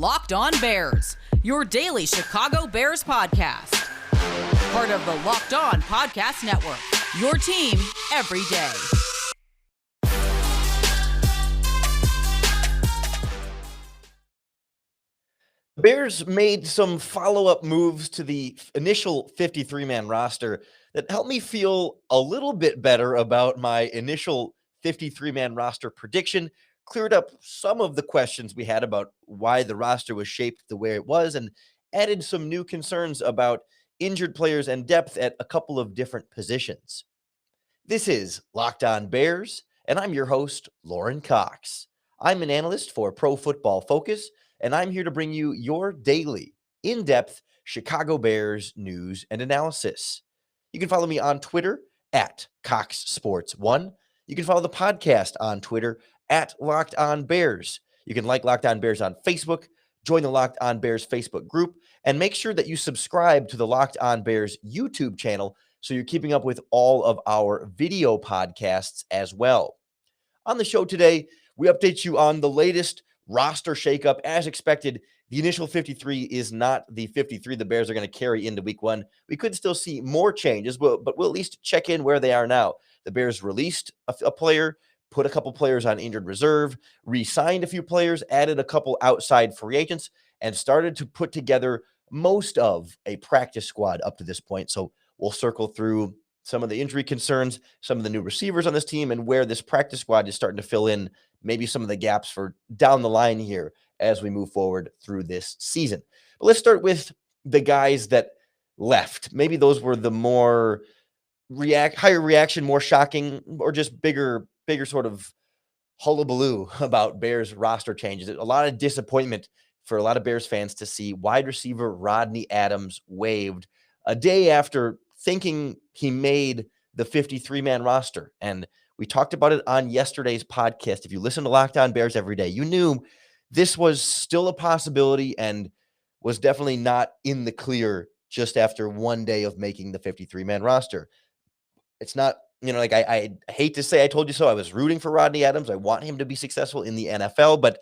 Locked On Bears, your daily Chicago Bears podcast. Part of the Locked On Podcast Network, your team every day. The Bears made some follow-up moves to the initial 53-man roster that helped me feel a little bit better about my initial 53-man roster prediction, cleared up some of the questions we had about why the roster was shaped the way it was, and added some new concerns about injured players and depth at a couple of different positions. This is Locked On Bears, and I'm your host, Lorin Cox. I'm an analyst for Pro Football Focus, and I'm here to bring you your daily, in-depth Chicago Bears news and analysis. You can follow me on Twitter at CoxSports1. You can follow the podcast on Twitter at Locked On Bears. You can like Locked On Bears on Facebook, join the Locked On Bears Facebook group, and make sure that you subscribe to the Locked On Bears YouTube channel so you're keeping up with all of our video podcasts as well. On the show today, we update you on the latest roster shakeup. As expected, the initial 53 is not the 53 the Bears are going to carry into week one. We could still see more changes, but we'll at least check in where they are now. The Bears released a player, put a couple players on injured reserve, re-signed a few players, added a couple outside free agents, and started to put together most of a practice squad up to this point. So we'll circle through some of the injury concerns, some of the new receivers on this team, and where this practice squad is starting to fill in maybe some of the gaps for down the line here as we move forward through this season. But let's start with the guys that left. Maybe those were the more higher reaction, more shocking, or just bigger sort of hullabaloo about Bears roster changes. A lot of disappointment for a lot of Bears fans to see wide receiver Rodney Adams waived a day after thinking he made the 53-man roster. And we talked about it on yesterday's podcast. If you listen to Locked On Bears every day, you knew this was still a possibility and was definitely not in the clear just after one day of making the 53-man roster. It's not, like I hate to say I told you so. I was rooting for Rodney Adams. I want him to be successful in the NFL, but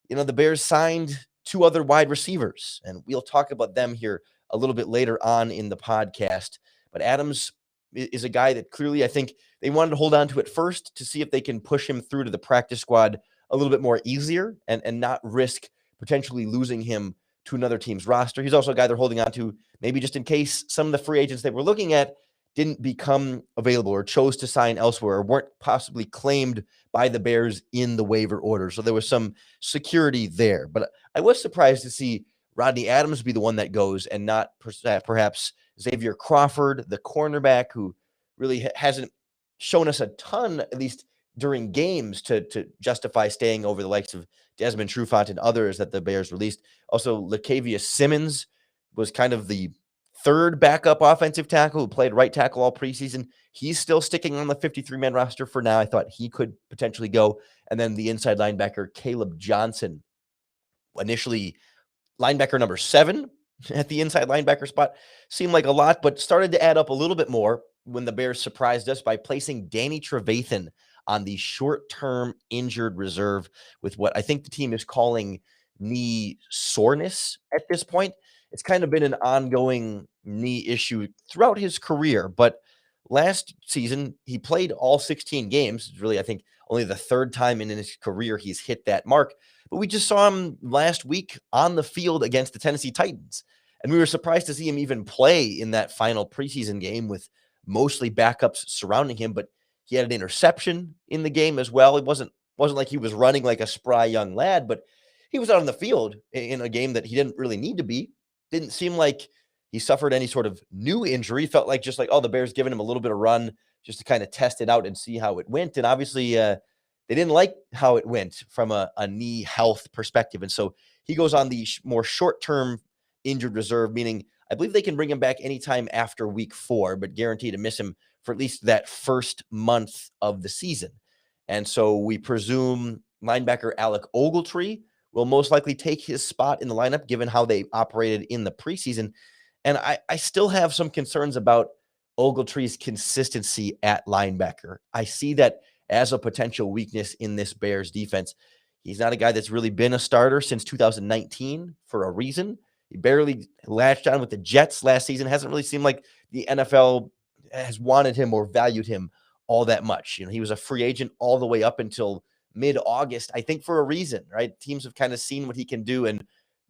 the Bears signed two other wide receivers, and we'll talk about them here a little bit later on in the podcast. But Adams is a guy that clearly I think they wanted to hold on to at first to see if they can push him through to the practice squad a little bit more easier and not risk potentially losing him to another team's roster. He's also a guy they're holding on to maybe just in case some of the free agents they were looking at didn't become available or chose to sign elsewhere or weren't possibly claimed by the Bears in the waiver order. So there was some security there. But I was surprised to see Rodney Adams be the one that goes and not perhaps Xavier Crawford, the cornerback, who really hasn't shown us a ton, at least during games, to justify staying over the likes of Desmond Trufant and others that the Bears released. Also, Latavius Simmons was kind of the third backup offensive tackle who played right tackle all preseason. He's still sticking on the 53-man roster for now. I thought he could potentially go. And then the inside linebacker, Caleb Johnson, initially linebacker number 7 at the inside linebacker spot, seemed like a lot, but started to add up a little bit more when the Bears surprised us by placing Danny Trevathan on the short-term injured reserve with what I think the team is calling knee soreness at this point. It's kind of been an ongoing knee issue throughout his career, but last season he played all 16 games. It's really, I think, only the third time in his career he's hit that mark. But we just saw him last week on the field against the Tennessee Titans, and we were surprised to see him even play in that final preseason game with mostly backups surrounding him. But he had an interception in the game as well. It wasn't like he was running like a spry young lad, but he was out on the field in a game that he didn't really need to be. Didn't seem like he suffered any sort of new injury. Felt like just like, the Bears giving him a little bit of run just to kind of test it out and see how it went. And obviously they didn't like how it went from a knee health perspective. And so he goes on the more short-term injured reserve, meaning I believe they can bring him back anytime after week 4, but guaranteed to miss him for at least that first month of the season. And so we presume linebacker Alec Ogletree will most likely take his spot in the lineup, given how they operated in the preseason. And I still have some concerns about Ogletree's consistency at linebacker. I see that as a potential weakness in this Bears defense. He's not a guy that's really been a starter since 2019 for a reason. He barely latched on with the Jets last season. Hasn't really seemed like the NFL has wanted him or valued him all that much. He was a free agent all the way up until mid-August, I think for a reason, right? Teams have kind of seen what he can do and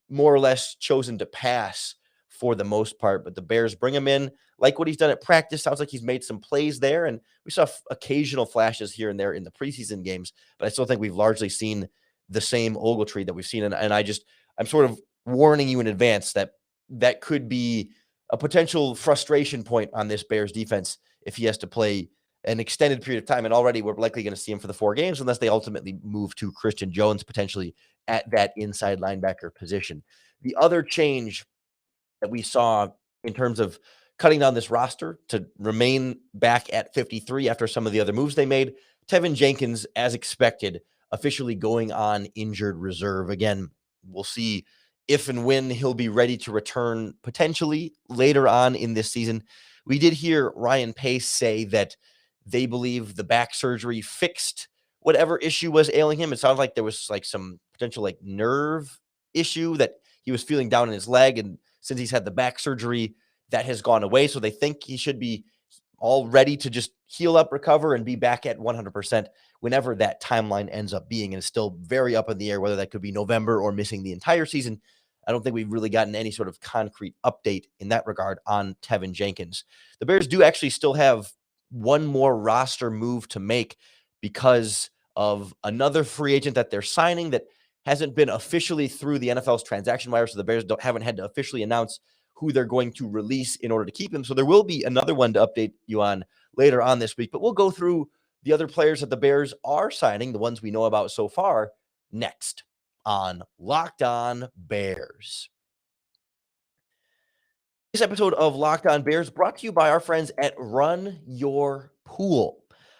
more or less chosen to pass for the most part. But the Bears bring him in, like what he's done at practice. Sounds like he's made some plays there. And we saw occasional flashes here and there in the preseason games. But I still think we've largely seen the same Ogletree that we've seen. And I'm sort of warning you in advance that could be a potential frustration point on this Bears defense if he has to play an extended period of time. And already we're likely going to see him for the 4 games unless they ultimately move to Christian Jones potentially at that inside linebacker position. The other change that we saw in terms of cutting down this roster to remain back at 53 after some of the other moves they made, Tevin Jenkins, as expected, officially going on injured reserve. Again, we'll see if and when he'll be ready to return potentially later on in this season. We did hear Ryan Pace say that they believe the back surgery fixed whatever issue was ailing him. It sounded like there was like some potential like nerve issue that he was feeling down in his leg. And since he's had the back surgery, that has gone away. So they think he should be all ready to just heal up, recover, and be back at 100% whenever that timeline ends up being. And it's still very up in the air whether that could be November or missing the entire season. I don't think we've really gotten any sort of concrete update in that regard on Tevin Jenkins. The Bears do actually still have one more roster move to make because of another free agent that they're signing that hasn't been officially through the NFL's transaction wire. So the Bears haven't had to officially announce who they're going to release in order to keep him. So there will be another one to update you on later on this week, but we'll go through the other players that the Bears are signing, the ones we know about so far, next on Locked On Bears. This episode of Locked On Bears brought to you by our friends at RunYourPool.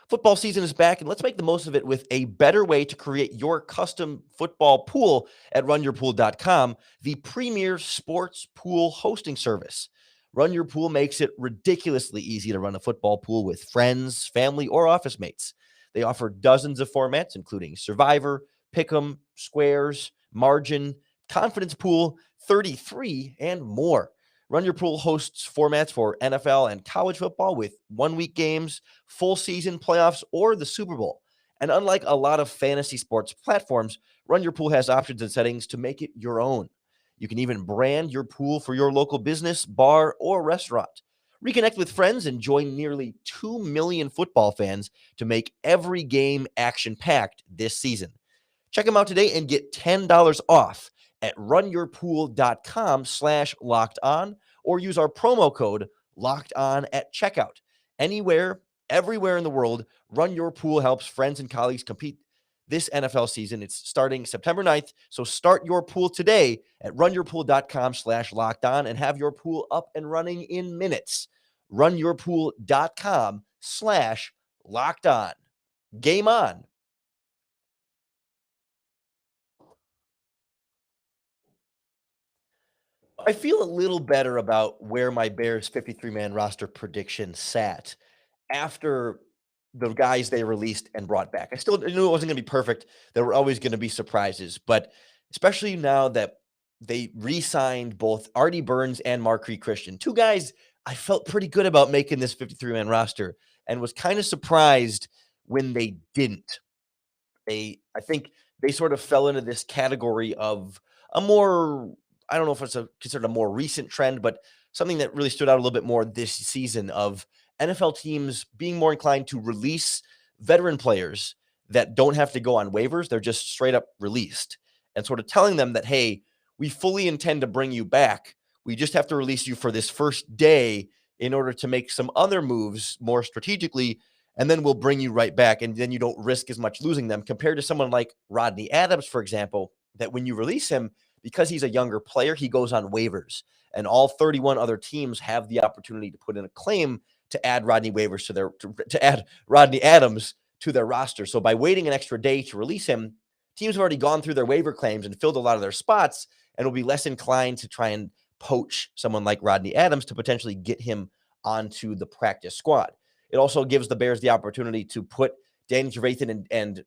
Football season is back, and let's make the most of it with a better way to create your custom football pool at RunYourPool.com, the premier sports pool hosting service. RunYourPool makes it ridiculously easy to run a football pool with friends, family, or office mates. They offer dozens of formats, including Survivor, Pick'em, Squares, Margin, Confidence Pool, 33, and more. RunYourPool hosts formats for NFL and college football with 1-week games, full season playoffs, or the Super Bowl. And unlike a lot of fantasy sports platforms, RunYourPool has options and settings to make it your own. You can even brand your pool for your local business, bar, or restaurant. Reconnect with friends and join nearly 2 million football fans to make every game action-packed this season. Check them out today and get $10 off at runyourpool.com/lockedon or use our promo code LOCKEDON at checkout. Anywhere, everywhere in the world, Run Your Pool helps friends and colleagues compete this NFL season. It's starting September 9th, so start your pool today at runyourpool.com/lockedon and have your pool up and running in minutes. runyourpool.com/lockedon. Game on. I feel a little better about where my Bears 53-man roster prediction sat after the guys they released and brought back. I still knew it wasn't going to be perfect. There were always going to be surprises, but especially now that they re-signed both Artie Burns and Marquise Christian, 2 guys I felt pretty good about making this 53-man roster and was kind of surprised when they didn't. I think they sort of fell into this category of a more, I don't know if it's considered a more recent trend, but something that really stood out a little bit more this season of NFL teams being more inclined to release veteran players that don't have to go on waivers. They're just straight up released and sort of telling them that, hey, we fully intend to bring you back. We just have to release you for this first day in order to make some other moves more strategically, and then we'll bring you right back, and then you don't risk as much losing them compared to someone like Rodney Adams, for example, that when you release him, because he's a younger player, he goes on waivers, and all 31 other teams have the opportunity to put in a claim to add Rodney Adams to their roster. So by waiting an extra day to release him, teams have already gone through their waiver claims and filled a lot of their spots, and will be less inclined to try and poach someone like Rodney Adams to potentially get him onto the practice squad. It also gives the Bears the opportunity to put Danny Trevathan and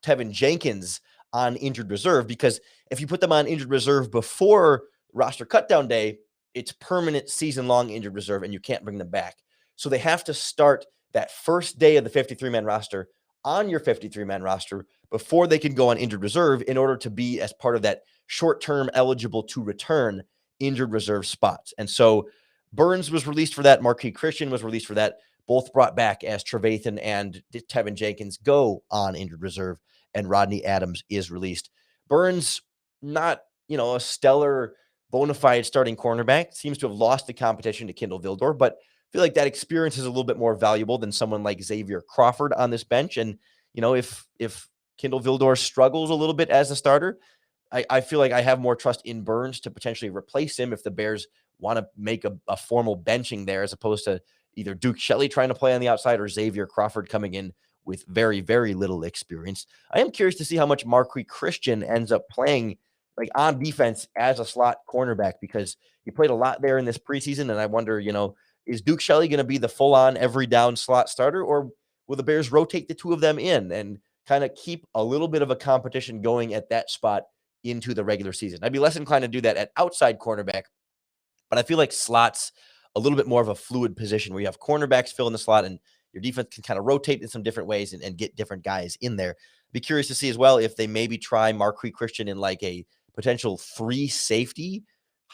Tevin Jenkins on injured reserve, because if you put them on injured reserve before roster cutdown day, it's permanent season-long injured reserve, and you can't bring them back. So they have to start that first day of the 53-man roster on your 53-man roster before they can go on injured reserve in order to be as part of that short-term eligible to return injured reserve spots. And so Burns was released for that. Marquis Christian was released for that. Both brought back as Trevathan and Tevin Jenkins go on injured reserve, and Rodney Adams is released. Burns, not, a stellar bona fide starting cornerback, seems to have lost the competition to Kindle Vildor, but I feel like that experience is a little bit more valuable than someone like Xavier Crawford on this bench. And, if Kindle Vildor struggles a little bit as a starter, I feel like I have more trust in Burns to potentially replace him if the Bears want to make a formal benching there, as opposed to either Duke Shelley trying to play on the outside or Xavier Crawford coming in with very, very little experience. I am curious to see how much Marquis Christian ends up playing like on defense as a slot cornerback, because he played a lot there in this preseason. And I wonder, is Duke Shelley going to be the full-on every down slot starter, or will the Bears rotate the two of them in and kind of keep a little bit of a competition going at that spot into the regular season? I'd be less inclined to do that at outside cornerback, but I feel like slots a little bit more of a fluid position where you have cornerbacks fill in the slot and your defense can kind of rotate in some different ways and get different guys in there. Be curious to see as well if they maybe try Marquis Christian in like a potential 3 safety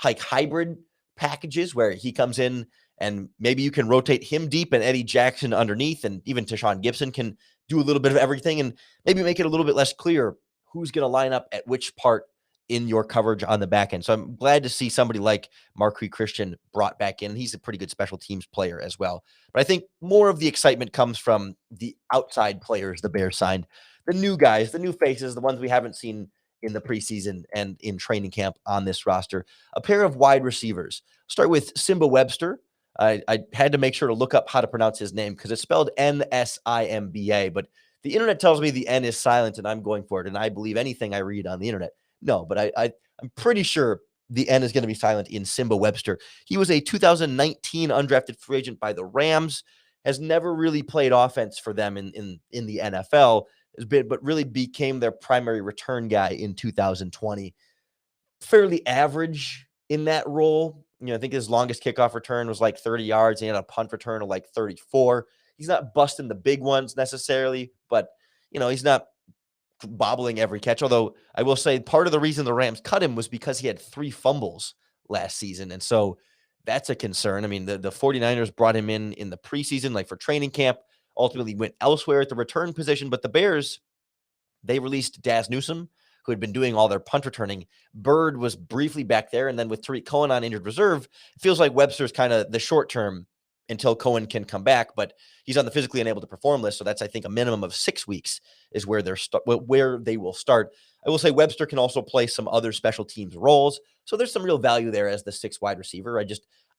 like hybrid packages where he comes in and maybe you can rotate him deep and Eddie Jackson underneath, and even Tashawn Gibson can do a little bit of everything, and maybe make it a little bit less clear who's going to line up at which part in your coverage on the back end. So I'm glad to see somebody like Marquis Christian brought back in. He's a pretty good special teams player as well. But I think more of the excitement comes from the outside players the Bears signed, the new guys, the new faces, the ones we haven't seen in the preseason and in training camp on this roster. A pair of wide receivers. Start with Simba Webster. I had to make sure to look up how to pronounce his name because it's spelled Nsimba, but the internet tells me the N is silent and I'm going for it. And I believe anything I read on the internet. No, but I'm pretty sure the N is going to be silent in Simba Webster. He was a 2019 undrafted free agent by the Rams, has never really played offense for them in the NFL, but really became their primary return guy in 2020. Fairly average in that role. I think his longest kickoff return was like 30 yards. He had a punt return of like 34. He's not busting the big ones necessarily, but, he's not bobbling every catch. Although I will say part of the reason the Rams cut him was because he had 3 fumbles last season. And so that's a concern. I mean, the 49ers brought him in the preseason, like for training camp, ultimately went elsewhere at the return position. But the Bears, they released Daz Newsome, who had been doing all their punt returning. Bird was briefly back there. And then with Tariq Cohen on injured reserve, it feels like Webster's kind of the short term until Cohen can come back, but he's on the physically unable to perform list. So that's, I think, a minimum of 6 weeks is where they will start. I will say Webster can also play some other special teams roles. So there's some real value there as the 6th wide receiver. I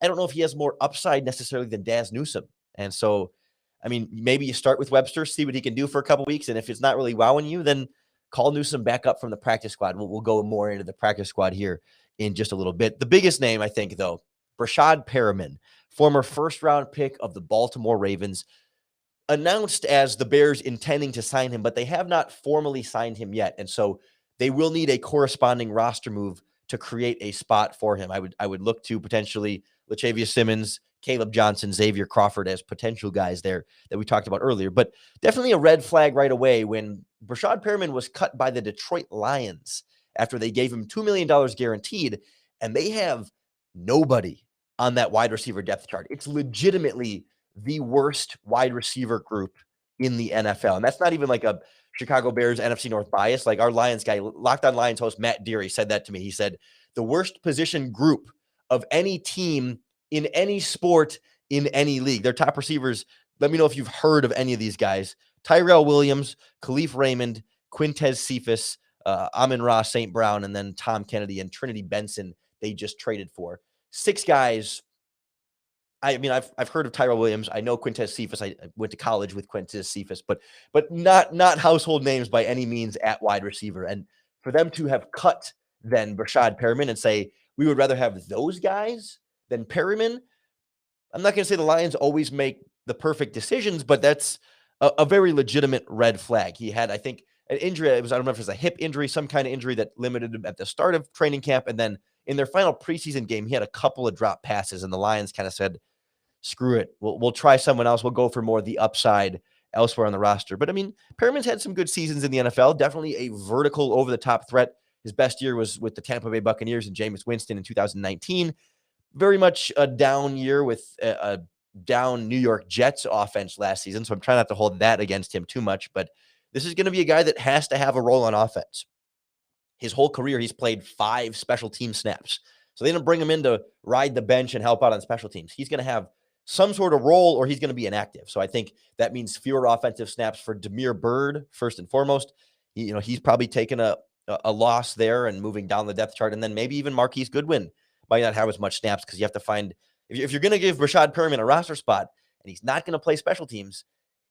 don't know if he has more upside necessarily than Daz Newsome. And so, I mean, maybe you start with Webster, see what he can do for a couple weeks. And if it's not really wowing you, then call Newsome back up from the practice squad. We'll go more into the practice squad here in just a little bit. The biggest name, I think, though, Breshad Perriman, former first-round pick of the Baltimore Ravens, announced as the Bears intending to sign him, but they have not formally signed him yet. And so they will need a corresponding roster move to create a spot for him. I would look to potentially Latavius Simmons, Caleb Johnson, Xavier Crawford as potential guys there that we talked about earlier. But definitely a red flag right away when Breshad Perriman was cut by the Detroit Lions after they gave him $2 million guaranteed, and they have nobody on that wide receiver depth chart. It's legitimately the worst wide receiver group in the NFL. And that's not even like a Chicago Bears NFC North bias. Like our Lions guy, Locked On Lions host Matt Deary said that to me. He said, the worst position group of any team in any sport in any league. Their top receivers, let me know if you've heard of any of these guys. Tyrell Williams, Khalif Raymond, Quintez Cephas, Amon-Ra St. Brown, and then Tom Kennedy and Trinity Benson they just traded for. 6 guys. I mean, I've heard of Tyrell Williams. I know Quintez Cephas. I went to college with Quintez Cephas, but not household names by any means at wide receiver. And for them to have cut then Breshad Perriman and say, we would rather have those guys than Perriman, I'm not going to say the Lions always make the perfect decisions, but that's a very legitimate red flag. He had, I think, an injury. I don't remember if it was a hip injury, some kind of injury that limited him at the start of training camp. And then in their final preseason game, he had a couple of drop passes, and the Lions kind of said, screw it. We'll try someone else. We'll go for more of the upside elsewhere on the roster. But I mean, Perriman's had some good seasons in the NFL, definitely a vertical over the top threat. His best year was with the Tampa Bay Buccaneers and Jameis Winston in 2019. Very much a down year with a down New York Jets offense last season. So I'm trying not to hold that against him too much, but this is going to be a guy that has to have a role on offense. His whole career, he's played 5 special team snaps. So they didn't bring him in to ride the bench and help out on special teams. He's going to have some sort of role, or he's going to be inactive. So I think that means fewer offensive snaps for Damiere Byrd, first and foremost. He's probably taken a loss there and moving down the depth chart. And then maybe even Marquise Goodwin might not have as much snaps, because you have to find, if you're going to give Breshad Perriman a roster spot and he's not going to play special teams,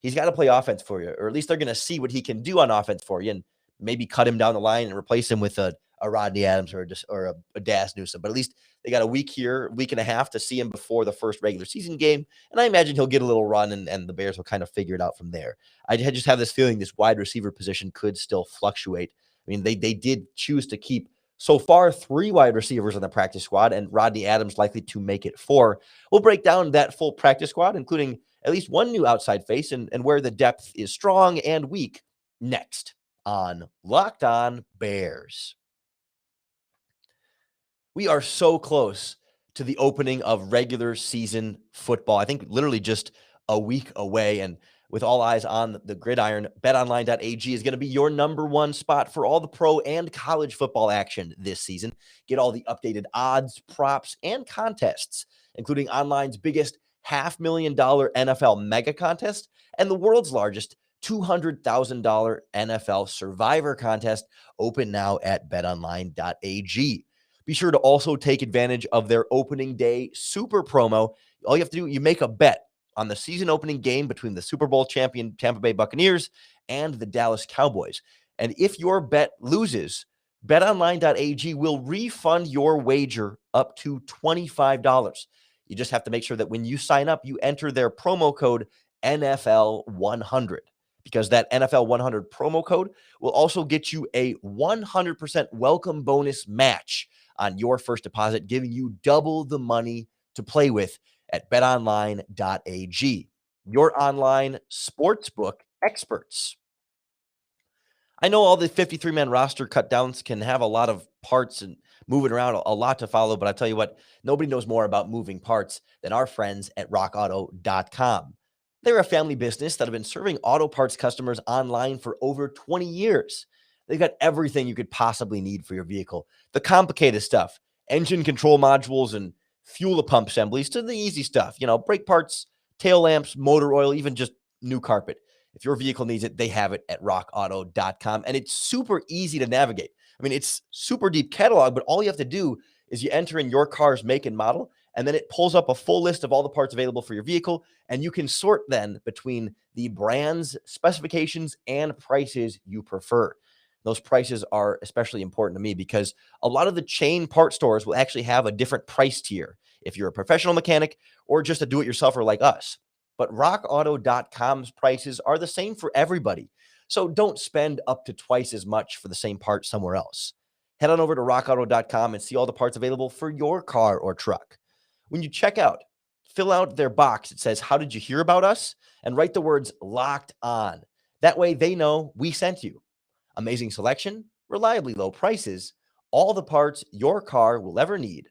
he's got to play offense for you, or at least they're going to see what he can do on offense for you, and maybe cut him down the line and replace him with a Rodney Adams or a Daz Newsome. But at least they got a week here, week and a half to see him before the first regular season game. And I imagine he'll get a little run, and the Bears will kind of figure it out from there. I just have this feeling this wide receiver position could still fluctuate. I mean, they did choose to keep so far 3 wide receivers on the practice squad, and Rodney Adams likely to make it 4. We'll break down that full practice squad, including at least one new outside face, and where the depth is strong and weak, next on Locked On Bears. We are so close to the opening of regular season football. I think literally just a week away. And with all eyes on the gridiron, BetOnline.ag is going to be your number one spot for all the pro and college football action this season. Get all the updated odds, props, and contests, including online's biggest $500,000 NFL mega contest and the world's largest $200,000 NFL Survivor contest, open now at betonline.ag. Be sure to also take advantage of their opening day super promo. All you have to do, you make a bet on the season opening game between the Super Bowl champion Tampa Bay Buccaneers and the Dallas Cowboys. And if your bet loses, betonline.ag will refund your wager up to $25. You just have to make sure that when you sign up, you enter their promo code NFL100, because that NFL100 promo code will also get you a 100% welcome bonus match on your first deposit, giving you double the money to play with at betonline.ag, your online sportsbook experts. I know all the 53-man roster cutdowns can have a lot of parts and moving around, a lot to follow, but I tell you what, nobody knows more about moving parts than our friends at rockauto.com. They're a family business that have been serving auto parts customers online for over 20 years. They've got everything you could possibly need for your vehicle. The complicated stuff, engine control modules and fuel pump assemblies, to the easy stuff, brake parts, tail lamps, motor oil, even just new carpet. If your vehicle needs it, they have it at rockauto.com. And it's super easy to navigate. I mean, it's super deep catalog, but all you have to do is you enter in your car's make and model, and then it pulls up a full list of all the parts available for your vehicle. And you can sort then between the brands, specifications, and prices you prefer. Those prices are especially important to me because a lot of the chain part stores will actually have a different price tier if you're a professional mechanic or just a do-it-yourselfer like us. But rockauto.com's prices are the same for everybody. So don't spend up to twice as much for the same part somewhere else. Head on over to rockauto.com and see all the parts available for your car or truck. When you check out, fill out their box. It says, "How did you hear about us?" and write the words "locked on." That way they know we sent you. Amazing selection, reliably low prices, all the parts your car will ever need.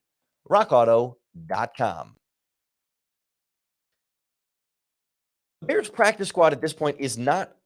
rockauto.com. The Bears practice squad at this point is not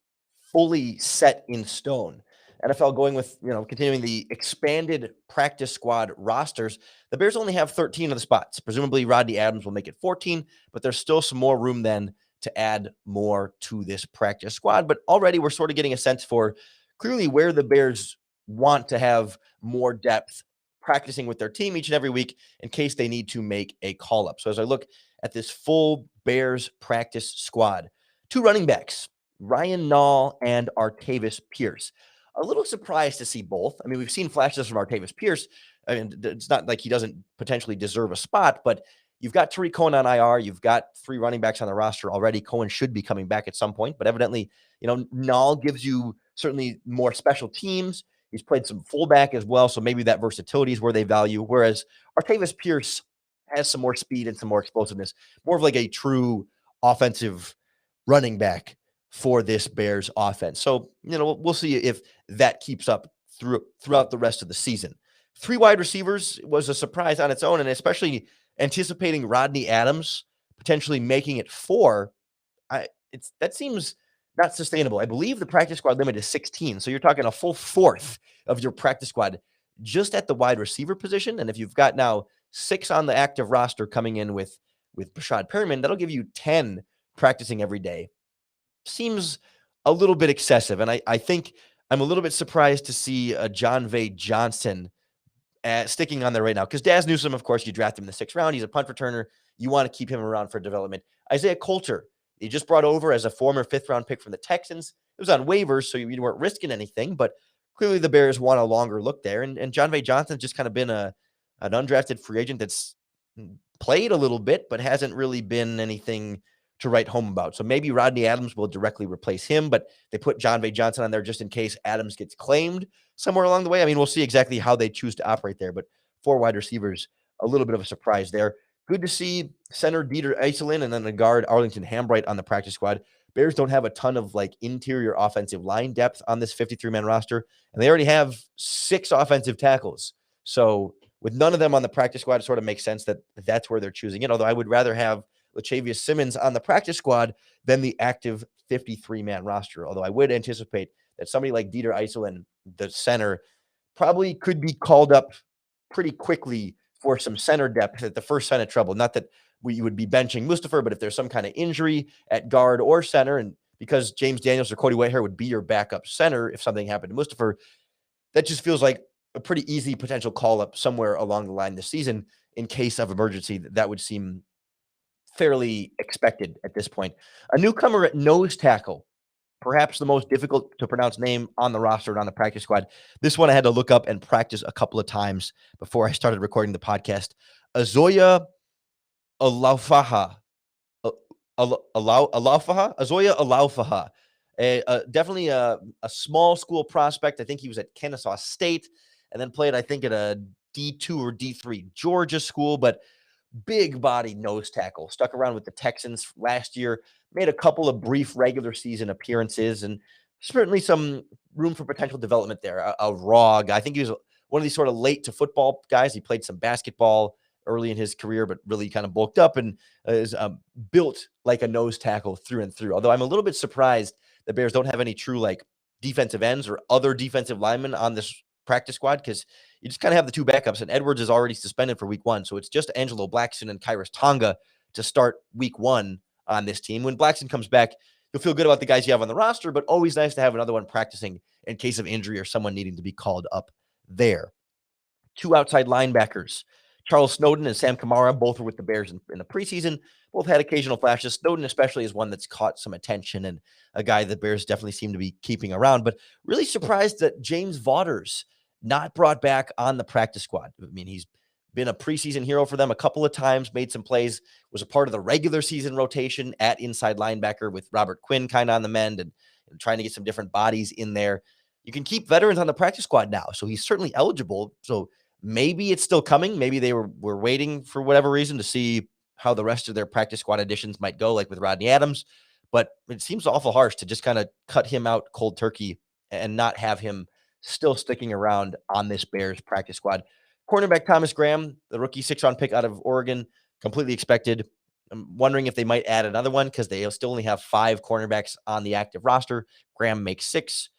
fully set in stone. NFL going with, continuing the expanded practice squad rosters. The Bears only have 13 of the spots. Presumably Rodney Adams will make it 14, but there's still some more room then to add more to this practice squad. But already we're sort of getting a sense for clearly where the Bears want to have more depth practicing with their team each and every week in case they need to make a call-up. So as I look at this full Bears practice squad, 2 running backs, Ryan Nall and Artavis Pierce. A little surprised to see both. I mean, we've seen flashes from Artavis Pierce. I mean, it's not like he doesn't potentially deserve a spot, but you've got Tariq Cohen on IR. You've got 3 running backs on the roster already. Cohen should be coming back at some point, but evidently, Nall gives you certainly more special teams. He's played some fullback as well, so maybe that versatility is where they value. Whereas Artavis Pierce has some more speed and some more explosiveness, more of like a true offensive running back for this Bears offense. So, we'll see if that keeps up throughout the rest of the season. 3 wide receivers was a surprise on its own, and especially anticipating Rodney Adams potentially making it 4. That seems not sustainable. I believe the practice squad limit is 16, so you're talking a full fourth of your practice squad just at the wide receiver position. And if you've got now 6 on the active roster coming in with Breshad Perriman, that'll give you 10 practicing every day. Seems a little bit excessive, and I think I'm a little bit surprised to see John Vay Johnson sticking on there right now, because Daz Newsome, of course, you draft him in the 6th round. He's a punt returner. You want to keep him around for development. Isaiah Coulter, he just brought over as a former 5th-round pick from the Texans. It was on waivers, so you weren't risking anything, but clearly the Bears want a longer look there. And John Vay Johnson's just kind of been an undrafted free agent that's played a little bit, but hasn't really been anything to write home about. So maybe Rodney Adams will directly replace him, but they put John Vay Johnson on there just in case Adams gets claimed somewhere along the way. I mean, we'll see exactly how they choose to operate there, but 4 wide receivers, a little bit of a surprise there. Good to see center Dieter Iselin and then the guard Arlington Hambright on the practice squad. Bears don't have a ton of interior offensive line depth on this 53-man roster, and they already have 6 offensive tackles. So with none of them on the practice squad, it sort of makes sense that that's where they're choosing it, although I would rather have Lachavious Simmons on the practice squad than the active 53-man roster, although I would anticipate that somebody like Dieter Iselin, the center, probably could be called up pretty quickly for some center depth at the first sign of trouble. Not that we would be benching Mustipher, but if there's some kind of injury at guard or center, and because James Daniels or Cody Whitehair would be your backup center if something happened to Mustipher, that just feels like a pretty easy potential call-up somewhere along the line this season in case of emergency. That would seem fairly expected at this point. A newcomer at nose tackle, perhaps the most difficult to pronounce name on the roster and on the practice squad. This one I had to look up and practice a couple of times before I started recording the podcast. Azoya Alaufaha. Azoya Alaufaha. Definitely a small school prospect. I think he was at Kennesaw State and then played, I think, at a D2 or D3 Georgia school, but big body nose tackle. Stuck around with the Texans last year, made a couple of brief regular season appearances, and certainly some room for potential development there. A raw guy. I think he was one of these sort of late to football guys. He played some basketball early in his career, but really kind of bulked up and is built like a nose tackle through and through. Although I'm a little bit surprised the Bears don't have any true defensive ends or other defensive linemen on this practice squad, because you just kind of have the 2 backups, and Edwards is already suspended for week 1. So it's just Angelo Blackson and Kyrus Tonga to start week 1 on this team. When Blackson comes back, you'll feel good about the guys you have on the roster, but always nice to have another one practicing in case of injury or someone needing to be called up there. 2 outside linebackers, Charles Snowden and Sam Kamara, both were with the Bears in the preseason. Both had occasional flashes. Snowden especially is one that's caught some attention and a guy the Bears definitely seem to be keeping around. But really surprised that James Vaughters not brought back on the practice squad. I mean, he's been a preseason hero for them a couple of times, made some plays, was a part of the regular season rotation at inside linebacker with Robert Quinn kind of on the mend and trying to get some different bodies in there. You can keep veterans on the practice squad now, so he's certainly eligible. So maybe it's still coming. Maybe they were waiting for whatever reason to see how the rest of their practice squad additions might go, like with Rodney Adams. But it seems awful harsh to just kind of cut him out cold turkey and not have him still sticking around on this Bears practice squad. Cornerback Thomas Graham, the rookie 6th-round pick out of Oregon, completely expected. I'm wondering if they might add another one because they still only have 5 cornerbacks on the active roster. Graham makes 6.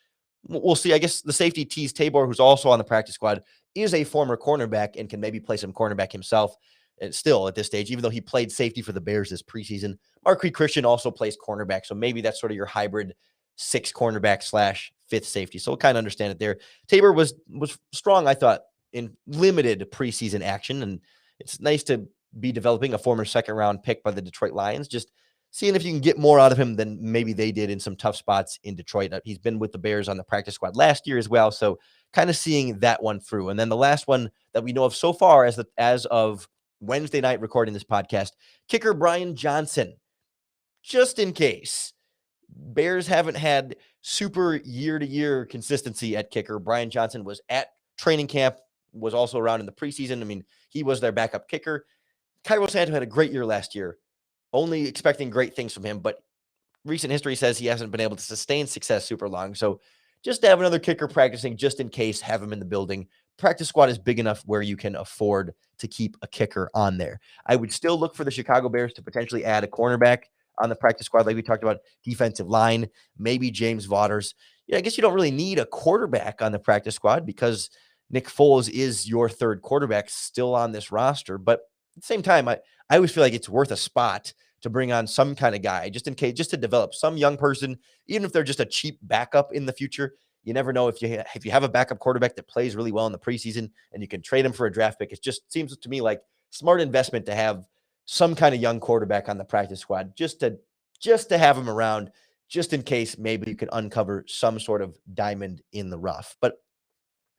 We'll see. I guess the safety Tease Tabor, who's also on the practice squad, is a former cornerback and can maybe play some cornerback himself. And still at this stage, even though he played safety for the Bears this preseason, Marquis Christian also plays cornerback. So maybe that's sort of your hybrid 6 cornerback / 5th safety. So we'll kind of understand it there. Tabor was strong, I thought, in limited preseason action. And it's nice to be developing a former 2nd-round pick by the Detroit Lions. Just seeing if you can get more out of him than maybe they did in some tough spots in Detroit. He's been with the Bears on the practice squad last year as well. So kind of seeing that one through. And then the last one that we know of so far as of Wednesday night recording this podcast, kicker Brian Johnson. Just in case Bears haven't had super year-to-year consistency at kicker. Brian Johnson was at training camp, was also around in the preseason. I mean, he was their backup kicker. Cairo Santo had a great year last year. Only expecting great things from him, but recent history says he hasn't been able to sustain success super long. So just to have another kicker practicing just in case, have him in the building. Practice squad is big enough where you can afford to keep a kicker on there. I would still look for the Chicago Bears to potentially add a cornerback on the practice squad, like we talked about, defensive line, maybe James Vaughters. Yeah, I guess you don't really need a quarterback on the practice squad because Nick Foles is your third quarterback still on this roster. But at the same time, I always feel like it's worth a spot to bring on some kind of guy just in case, just to develop some young person, even if they're just a cheap backup in the future. You never know if you have a backup quarterback that plays really well in the preseason and you can trade him for a draft pick. It just seems to me like smart investment to have some kind of young quarterback on the practice squad just to have him around, just in case maybe you can uncover some sort of diamond in the rough. But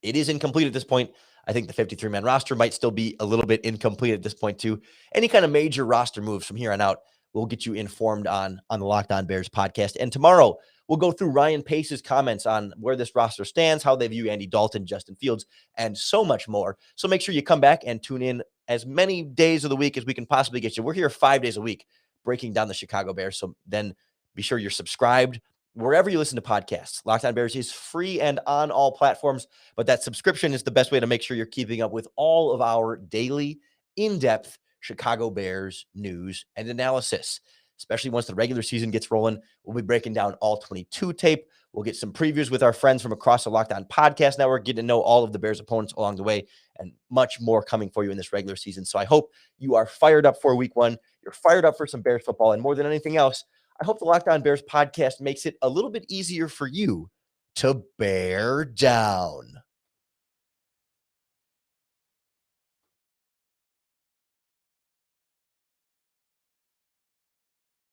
it is incomplete at this point. I think the 53-man roster might still be a little bit incomplete at this point too. Any kind of major roster moves from here on out, we'll get you informed on the Locked On Bears podcast. And tomorrow, we'll go through Ryan Pace's comments on where this roster stands, how they view Andy Dalton, Justin Fields, and so much more. So make sure you come back and tune in as many days of the week as we can possibly get you. We're here 5 days a week breaking down the Chicago Bears. So then be sure you're subscribed wherever you listen to podcasts. Locked On Bears is free and on all platforms, but that subscription is the best way to make sure you're keeping up with all of our daily, in-depth Chicago Bears news and analysis, especially once the regular season gets rolling. We'll be breaking down all 22 tape. We'll get some previews with our friends from across the Locked On Podcast Network, getting to know all of the Bears opponents along the way, and much more coming for you in this regular season. So I hope you are fired up for week one. You're fired up for some Bears football, and more than anything else, I hope the Locked On Bears podcast makes it a little bit easier for you to bear down.